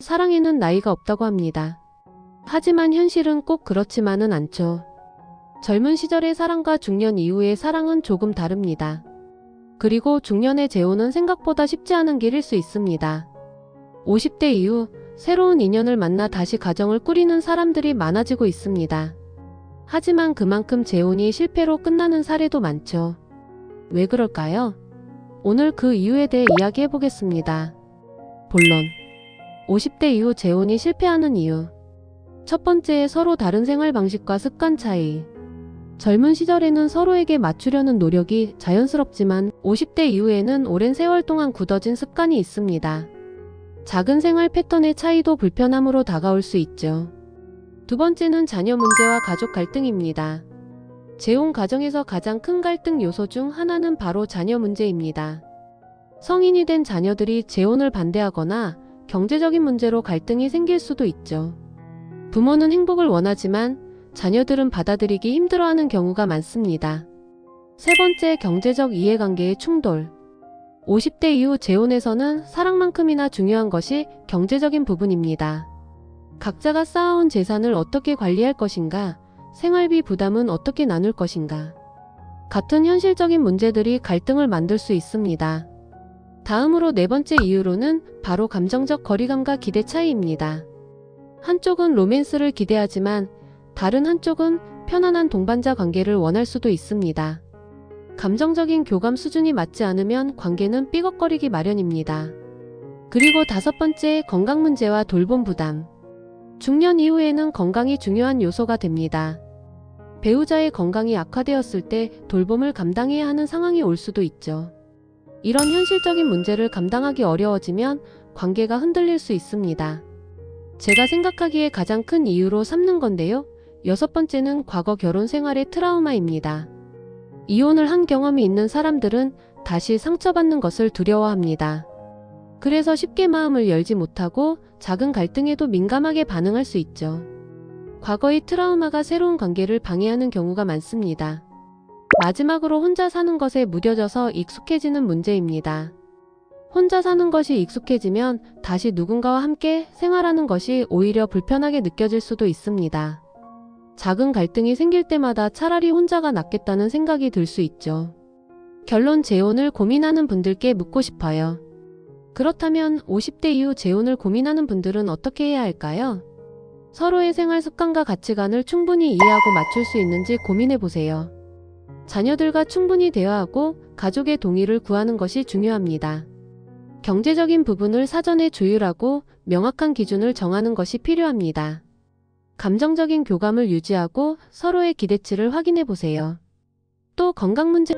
사랑에는 나이가 없다고 합니다. 하지만 현실은 꼭 그렇지만은 않죠. 젊은 시절의 사랑과 중년 이후의 사랑은 조금 다릅니다. 그리고 중년의 재혼은 생각보다 쉽지 않은 길일 수 있습니다. 50대 이후 새로운 인연을 만나 다시 가정을 꾸리는 사람들이 많아지고 있습니다. 하지만 그만큼 재혼이 실패로 끝나는 사례도 많죠. 왜 그럴까요? 오늘 그 이유에 대해 이야기해 보겠습니다. 본론. 50대 이후 재혼이 실패하는 이유. 첫 번째, 서로 다른 생활 방식과 습관 차이. 젊은 시절에는 서로에게 맞추려는 노력이 자연스럽지만 50대 이후에는 오랜 세월 동안 굳어진 습관이 있습니다. 작은 생활 패턴의 차이도 불편함으로 다가올 수 있죠. 두 번째는 자녀 문제와 가족 갈등입니다. 재혼 과정에서 가장 큰 갈등 요소 중 하나는 바로 자녀 문제입니다. 성인이 된 자녀들이 재혼을 반대하거나 경제적인 문제로 갈등이 생길 수도 있죠. 부모는 행복을 원하지만 자녀들은 받아들이기 힘들어하는 경우가 많습니다. 세 번째, 경제적 이해관계의 충돌. 50대 이후 재혼에서는 사랑만큼이나 중요한 것이 경제적인 부분입니다. 각자가 쌓아온 재산을 어떻게 관리할 것인가, 생활비 부담은 어떻게 나눌 것인가. 같은 현실적인 문제들이 갈등을 만들 수 있습니다. 다음으로 네 번째 이유로는 바로 감정적 거리감과 기대 차이입니다. 한쪽은 로맨스를 기대하지만 다른 한쪽은 편안한 동반자 관계를 원할 수도 있습니다. 감정적인 교감 수준이 맞지 않으면 관계는 삐걱거리기 마련입니다. 그리고 다섯 번째, 건강 문제와 돌봄 부담. 중년 이후에는 건강이 중요한 요소가 됩니다. 배우자의 건강이 악화되었을 때 돌봄을 감당해야 하는 상황이 올 수도 있죠. 이런 현실적인 문제를 감당하기 어려워지면 관계가 흔들릴 수 있습니다. 제가 생각하기에 가장 큰 이유로 삼는 건데요. 여섯 번째는 과거 결혼 생활의 트라우마입니다. 이혼을 한 경험이 있는 사람들은 다시 상처받는 것을 두려워합니다. 그래서 쉽게 마음을 열지 못하고 작은 갈등에도 민감하게 반응할 수 있죠. 과거의 트라우마가 새로운 관계를 방해하는 경우가 많습니다. 마지막으로 혼자 사는 것에 무뎌져서 익숙해지는 문제입니다. 혼자 사는 것이 익숙해지면 다시 누군가와 함께 생활하는 것이 오히려 불편하게 느껴질 수도 있습니다. 작은 갈등이 생길 때마다 차라리 혼자가 낫겠다는 생각이 들 수 있죠. 결론, 재혼을 고민하는 분들께 묻고 싶어요. 그렇다면 50대 이후 재혼을 고민하는 분들은 어떻게 해야 할까요? 서로의 생활 습관과 가치관을 충분히 이해하고 맞출 수 있는지 고민해 보세요. 자녀들과 충분히 대화하고 가족의 동의를 구하는 것이 중요합니다. 경제적인 부분을 사전에 조율하고 명확한 기준을 정하는 것이 필요합니다. 감정적인 교감을 유지하고 서로의 기대치를 확인해 보세요. 또 건강 문제